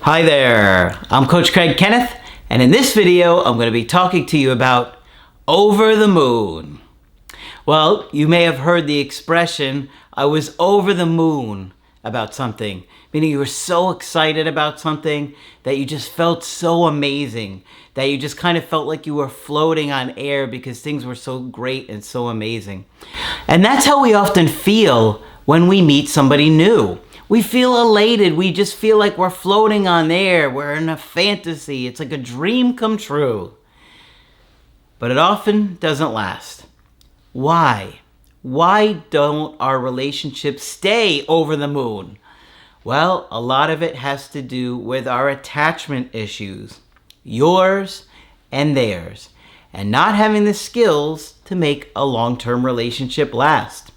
Hi there, I'm Coach Kenneth, and in this video I'm going to be talking to you about over the moon. Well, you may have heard the expression, I was over the moon about something, meaning you were so excited about something that you just felt so amazing, that you just kind of felt like you were floating on air because things were so great and so amazing. And that's how we often feel when we meet somebody new. We feel elated. We just feel like we're floating on air. We're in a fantasy. It's like a dream come true. But it often doesn't last. Why? Why don't our relationships stay over the moon? Well, a lot of it has to do with our attachment issues, yours and theirs, and not having the skills to make a long-term relationship last.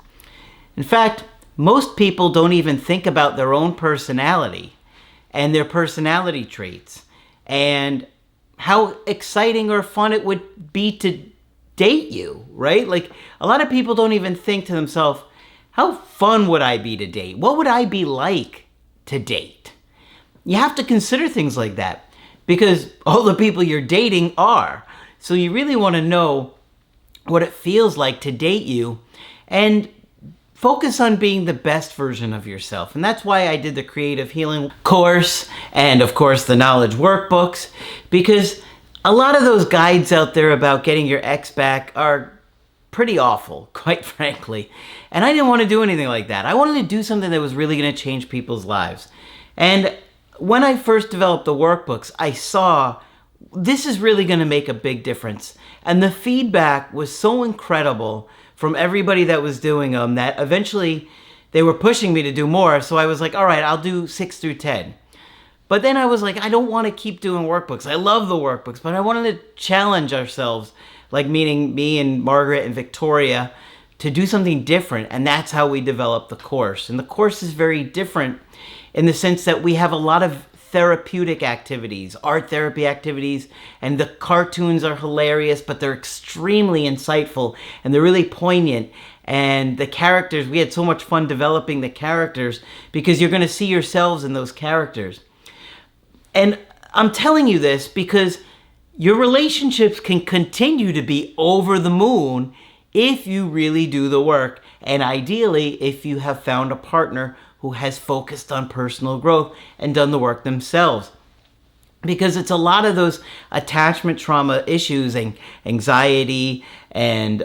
In fact, most people don't even think about their own personality and their personality traits and how exciting or fun it would be to date you, right? Like, a lot of people don't even think to themselves, how fun would I be to date? What would I be like to date? You have to consider things like that because all the people you're dating are. So you really want to know what it feels like to date you and focus on being the best version of yourself. And that's why I did the Creative Healing course and, of course, the knowledge workbooks, because a lot of those guides out there about getting your ex back are pretty awful, quite frankly. And I didn't want to do anything like that. I wanted to do something that was really going to change people's lives. And when I first developed the workbooks, I saw this is really going to make a big difference. And the feedback was so incredible from everybody that was doing them that eventually they were pushing me to do more. So I was like, all right, I'll do 6 through 10. But then I was like, I don't want to keep doing workbooks. I love the workbooks, but I wanted to challenge ourselves, like meaning me and Margaret and Victoria, to do something different. And that's how we developed the course. And the course is very different in the sense that we have a lot of therapeutic activities, art therapy activities, and the cartoons are hilarious, but they're extremely insightful and they're really poignant. And the characters, we had so much fun developing the characters because you're going to see yourselves in those characters. And I'm telling you this because your relationships can continue to be over the moon if you really do the work, and ideally if you have found a partner who has focused on personal growth and done the work themselves. Because it's a lot of those attachment trauma issues and anxiety and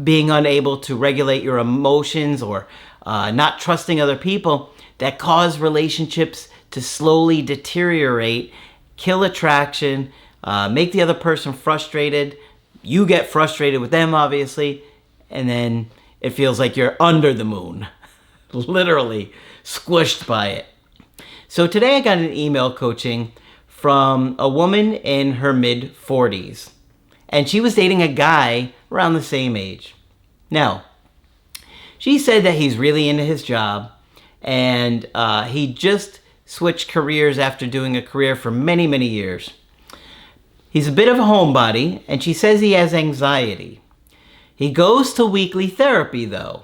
being unable to regulate your emotions or not trusting other people that cause relationships to slowly deteriorate, kill attraction, make the other person frustrated. You get frustrated with them, obviously, and then it feels like you're under the moon. Literally squished by it. So today I got an email coaching from a woman in her mid-40s. And she was dating a guy around the same age. Now, she said that he's really into his job and he just switched careers after doing a career for many, many years. He's a bit of a homebody and she says he has anxiety. He goes to weekly therapy though.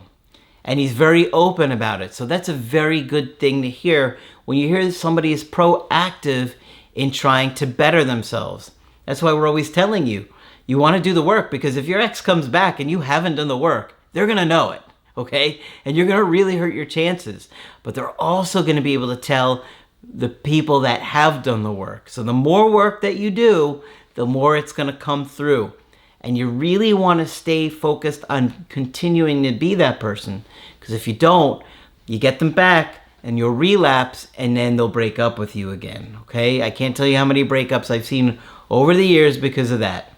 And he's very open about it. So that's a very good thing to hear when you hear that somebody is proactive in trying to better themselves. That's why we're always telling you, you want to do the work, because if your ex comes back and you haven't done the work, they're going to know it, okay? And you're going to really hurt your chances. But they're also going to be able to tell the people that have done the work. So the more work that you do, the more it's going to come through. And you really want to stay focused on continuing to be that person. Because if you don't, you get them back and you'll relapse and then they'll break up with you again. Okay? I can't tell you how many breakups I've seen over the years because of that.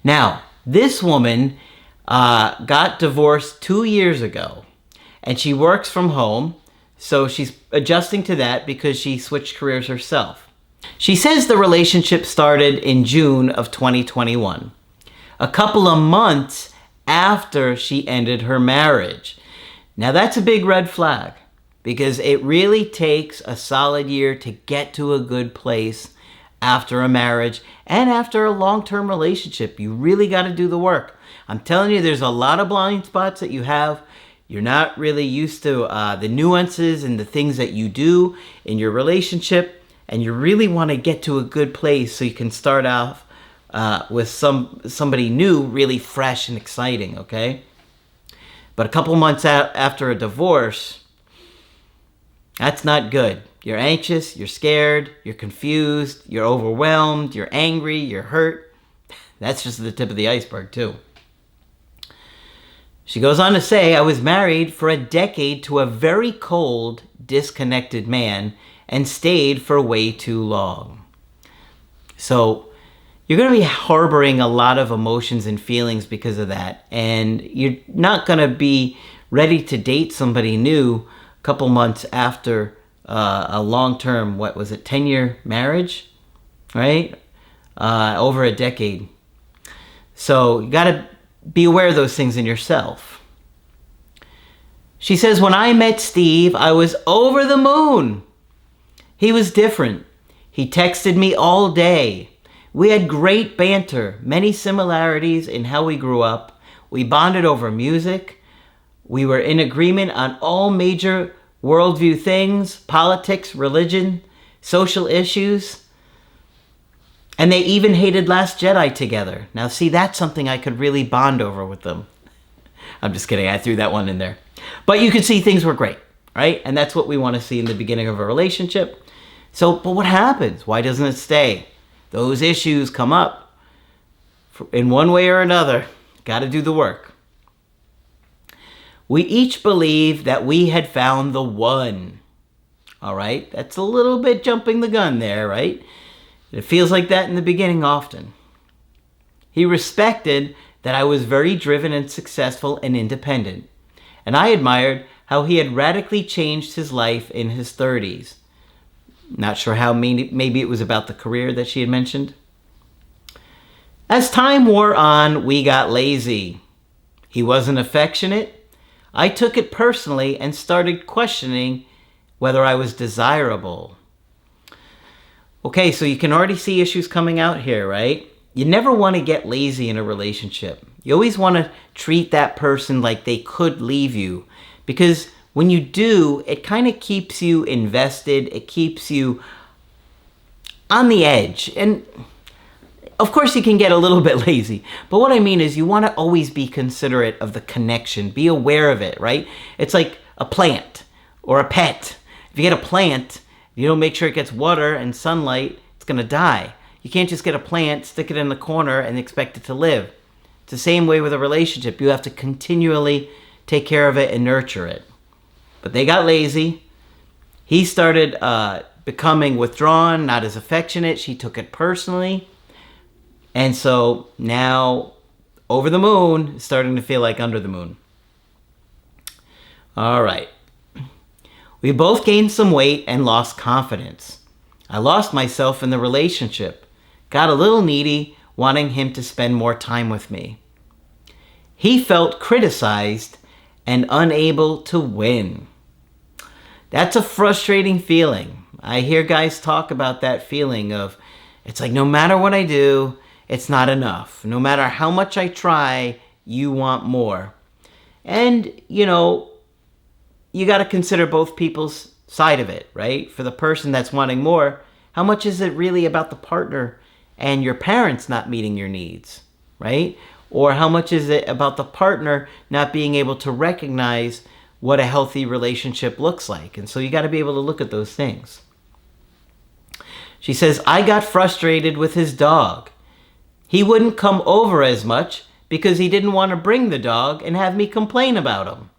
Now, this woman got divorced 2 years ago. And she works from home. So she's adjusting to that because she switched careers herself. She says the relationship started in June of 2021, a couple of months after she ended her marriage. Now that's a big red flag because it really takes a solid year to get to a good place after a marriage and after a long-term relationship. You really got to do the work. I'm telling you, there's a lot of blind spots that you have. You're not really used to the nuances and the things that you do in your relationship, and you really want to get to a good place so you can start off with somebody new, really fresh and exciting, okay? But a couple months after a divorce, that's not good. You're anxious, you're scared, you're confused, you're overwhelmed, you're angry, you're hurt. That's just the tip of the iceberg, too. She goes on to say, I was married for a decade to a very cold, disconnected man and stayed for way too long. So you're going to be harboring a lot of emotions and feelings because of that. And you're not going to be ready to date somebody new a couple months after a long-term, 10-year marriage, right? Over a decade. So you got to be aware of those things in yourself. She says, when I met Steve, I was over the moon. He was different. He texted me all day. We had great banter, many similarities in how we grew up. We bonded over music. We were in agreement on all major worldview things, politics, religion, social issues. And they even hated Last Jedi together. Now, see, that's something I could really bond over with them. I'm just kidding. I threw that one in there. But you could see things were great, right? And that's what we want to see in the beginning of a relationship. So, but what happens? Why doesn't it stay? Those issues come up in one way or another. Got to do the work. We each believed that we had found the one. All right? That's a little bit jumping the gun there, right? It feels like that in the beginning often. He respected that I was very driven and successful and independent. And I admired how he had radically changed his life in his 30s. Not sure how, maybe it was about the career that she had mentioned. As time wore on, we got lazy. He wasn't affectionate. I took it personally and started questioning whether I was desirable. Okay, so you can already see issues coming out here, right? You never want to get lazy in a relationship. You always want to treat that person like they could leave you. Because when you do, it kind of keeps you invested. It keeps you on the edge. And of course you can get a little bit lazy. But what I mean is you want to always be considerate of the connection. Be aware of it, right? It's like a plant or a pet. If you get a plant, if you don't make sure it gets water and sunlight, it's going to die. You can't just get a plant, stick it in the corner, and expect it to live. It's the same way with a relationship. You have to continually take care of it and nurture it. But they got lazy. He started becoming withdrawn, not as affectionate. She took it personally. And so now, over the moon is starting to feel like under the moon. All right. We both gained some weight and lost confidence. I lost myself in the relationship. Got a little needy, wanting him to spend more time with me. He felt criticized and unable to win. That's a frustrating feeling. I hear guys talk about that feeling of, it's like no matter what I do, it's not enough. No matter how much I try, you want more. And, you know, you got to consider both people's side of it, right? For the person that's wanting more, how much is it really about the partner and your parents not meeting your needs, right? Or how much is it about the partner not being able to recognize what a healthy relationship looks like? And so you got to be able to look at those things. She says, I got frustrated with his dog. He wouldn't come over as much because he didn't want to bring the dog and have me complain about him.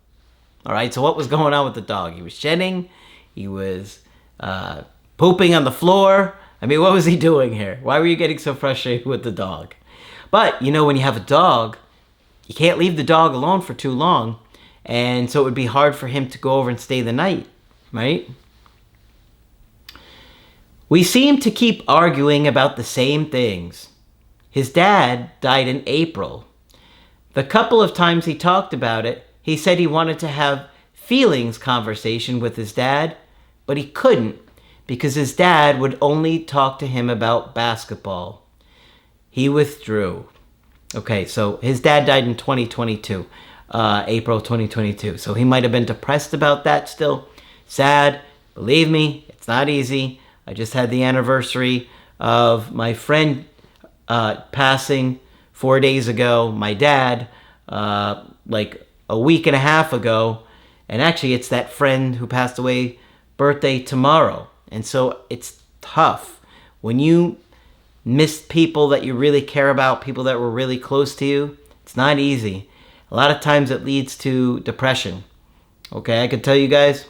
All right, so what was going on with the dog? He was shedding. He was pooping on the floor. I mean, what was he doing here? Why were you getting so frustrated with the dog? But, you know, when you have a dog, you can't leave the dog alone for too long. And so it would be hard for him to go over and stay the night, right? We seemed to keep arguing about the same things. His dad died in April. The couple of times he talked about it, he said he wanted to have feelings conversation with his dad, but he couldn't because his dad would only talk to him about basketball. He withdrew. Okay, so his dad died in 2022. April 2022. So he might have been depressed about that still. Sad. Believe me, it's not easy. I just had the anniversary of my friend passing 4 days ago. My dad, like a week and a half ago. And actually, it's that friend who passed away birthday tomorrow. And so it's tough when you miss people that you really care about, people that were really close to you. It's not easy. A lot of times it leads to depression. Okay, I can tell you guys,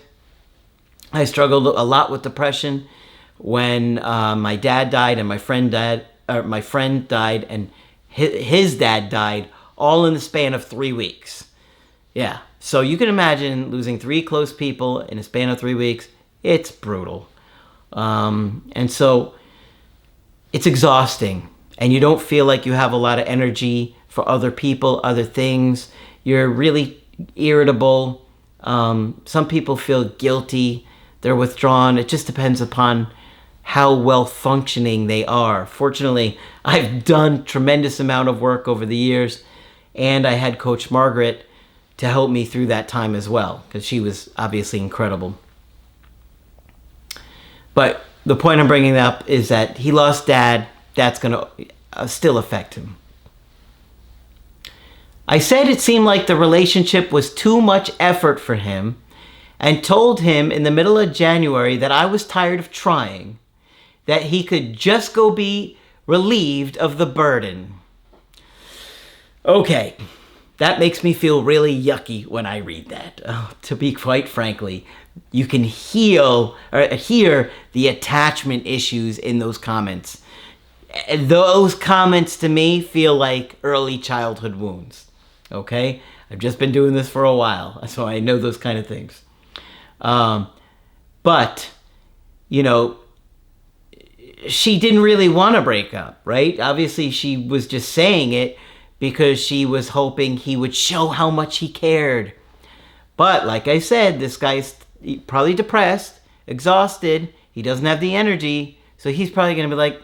I struggled a lot with depression when my dad died and my friend died, and his dad died, all in the span of 3 weeks. Yeah, so you can imagine losing 3 close people in a span of 3 weeks. It's brutal. And so it's exhausting, and you don't feel like you have a lot of energy for other people, other things. You're really irritable. Some people feel guilty. They're withdrawn. It just depends upon how well functioning they are. Fortunately, I've done tremendous amount of work over the years, and I had Coach Margaret to help me through that time as well, because she was obviously incredible. But the point I'm bringing up is that he lost Dad. That's going to still affect him. I said it seemed like the relationship was too much effort for him, and told him in the middle of January that I was tired of trying, that he could just go be relieved of the burden. Okay, that makes me feel really yucky when I read that. To be quite frankly, you can hear the attachment issues in those comments. Those comments to me feel like early childhood wounds. Okay? I've just been doing this for a while, so I know those kind of things. But, you know, she didn't really want to break up, right? Obviously, she was just saying it because she was hoping he would show how much he cared. But, like I said, this guy's probably depressed, exhausted. He doesn't have the energy. So he's probably going to be like,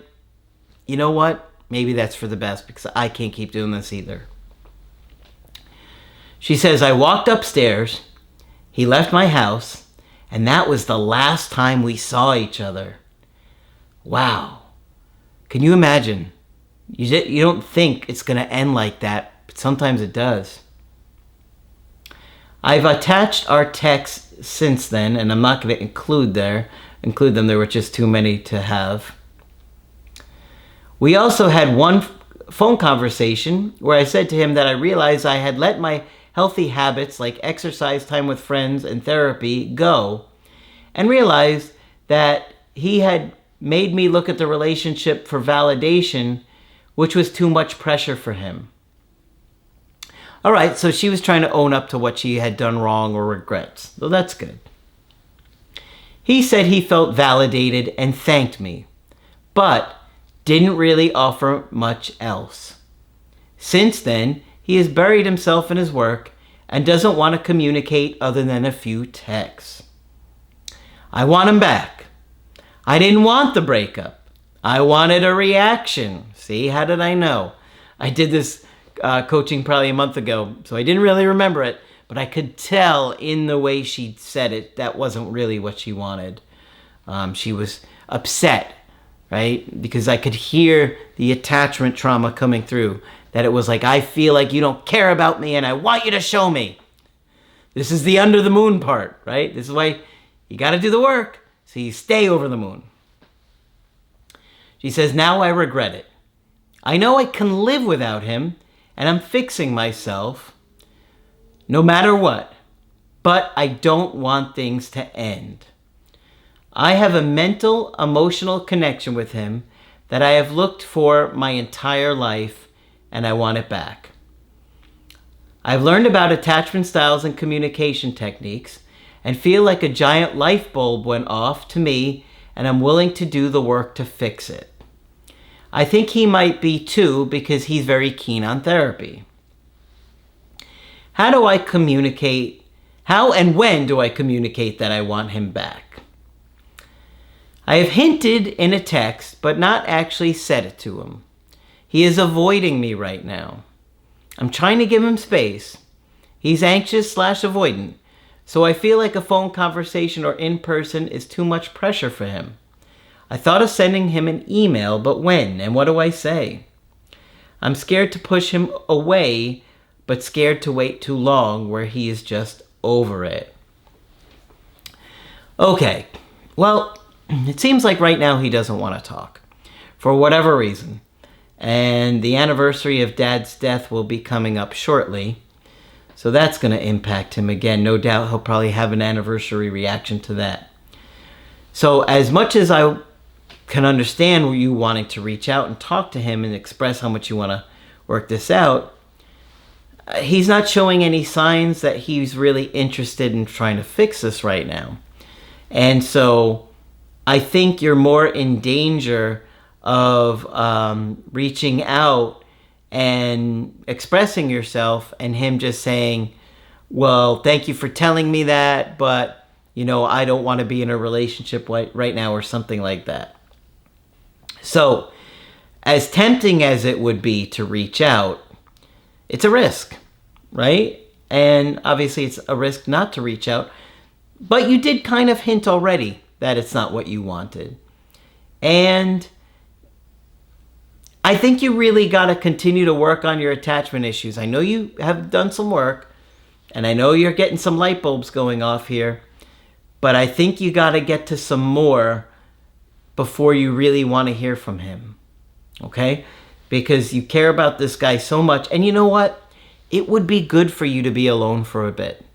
you know what? Maybe that's for the best because I can't keep doing this either. She says, I walked upstairs. He left my house. And that was the last time we saw each other. Wow. Can you imagine? You don't think it's going to end like that, but sometimes it does. I've attached our texts since then, and I'm not going to include them. There were just too many to have. We also had one phone conversation where I said to him that I realized I had let my healthy habits like exercise, time with friends, and therapy go, and realized that he had made me look at the relationship for validation, which was too much pressure for him. All right, so she was trying to own up to what she had done wrong or regrets. So that's good. He said he felt validated and thanked me, but didn't really offer much else. Since then, he has buried himself in his work and doesn't want to communicate other than a few texts. I want him back. I didn't want the breakup. I wanted a reaction. See, how did I know? I did this coaching probably a month ago, so I didn't really remember it, but I could tell in the way she said it, that wasn't really what she wanted. She was upset, right? Because I could hear the attachment trauma coming through, that it was like, I feel like you don't care about me and I want you to show me. This is the under the moon part, right? This is why you got to do the work, so you stay over the moon. She says, now I regret it. I know I can live without him, and I'm fixing myself no matter what, but I don't want things to end. I have a mental, emotional connection with him that I have looked for my entire life, and I want it back. I've learned about attachment styles and communication techniques and feel like a giant light bulb went off to me, and I'm willing to do the work to fix it. I think he might be too because he's very keen on therapy. How do I communicate? How and when do I communicate that I want him back? I have hinted in a text, but not actually said it to him. He is avoiding me right now. I'm trying to give him space. He's anxious / avoidant. So I feel like a phone conversation or in person is too much pressure for him. I thought of sending him an email, but when and what do I say? I'm scared to push him away, but scared to wait too long where he is just over it. Okay, well, it seems like right now he doesn't want to talk for whatever reason. And the anniversary of Dad's death will be coming up shortly. So that's going to impact him again. No doubt he'll probably have an anniversary reaction to that. So as much as I can understand you wanting to reach out and talk to him and express how much you want to work this out, he's not showing any signs that he's really interested in trying to fix this right now. And so I think you're more in danger of reaching out and expressing yourself and him just saying, well, thank you for telling me that, but, you know, I don't want to be in a relationship right now, or something like that. So, as tempting as it would be to reach out, it's a risk, right? And obviously it's a risk not to reach out, but you did kind of hint already that it's not what you wanted. And I think you really got to continue to work on your attachment issues. I know you have done some work, and I know you're getting some light bulbs going off here, but I think you got to get to some more before you really want to hear from him, okay? Because you care about this guy so much, and you know what? It would be good for you to be alone for a bit.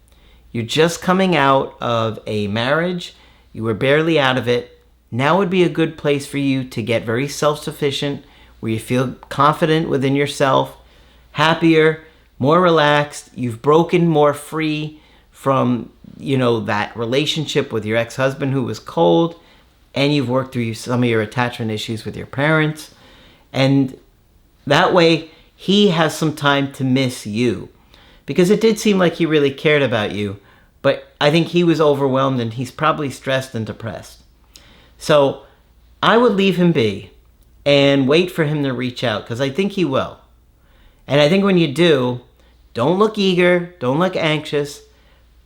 You're just coming out of a marriage. You were barely out of it. Now would be a good place for you to get very self-sufficient, where you feel confident within yourself, happier, more relaxed. You've broken more free from, you know, that relationship with your ex-husband who was cold, and you've worked through some of your attachment issues with your parents. And that way, he has some time to miss you. Because it did seem like he really cared about you, but I think he was overwhelmed and he's probably stressed and depressed. So I would leave him be and wait for him to reach out, because I think he will. And I think when you do, don't look eager, don't look anxious,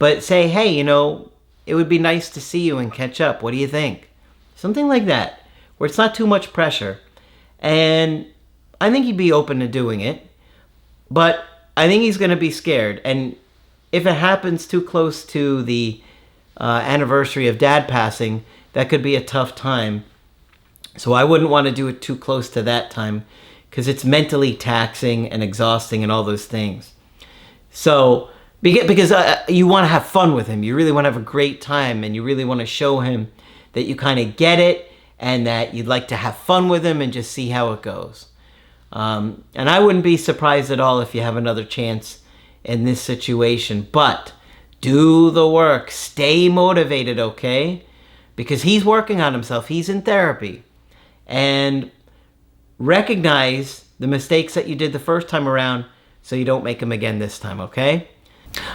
but say, hey, you know, it would be nice to see you and catch up. What do you think? Something like that, where it's not too much pressure. And I think he'd be open to doing it, but I think he's going to be scared. And if it happens too close to the anniversary of Dad passing, that could be a tough time. So I wouldn't want to do it too close to that time, because it's mentally taxing and exhausting and all those things. So, because you want to have fun with him. You really want to have a great time, and you really want to show him that you kind of get it and that you'd like to have fun with him and just see how it goes. And I wouldn't be surprised at all if you have another chance in this situation. But do the work. Stay motivated, okay? Because he's working on himself. He's in therapy. And recognize the mistakes that you did the first time around so you don't make them again this time, okay?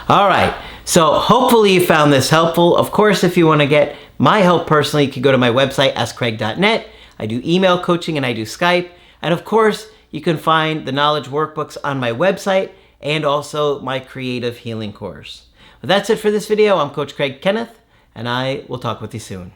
All right, so hopefully you found this helpful. Of course, if you want to get my help personally, you can go to my website, askcraig.net. I do email coaching and I do Skype. And of course, you can find the knowledge workbooks on my website and also my creative healing course. But that's it for this video. I'm Coach Craig Kenneth, and I will talk with you soon.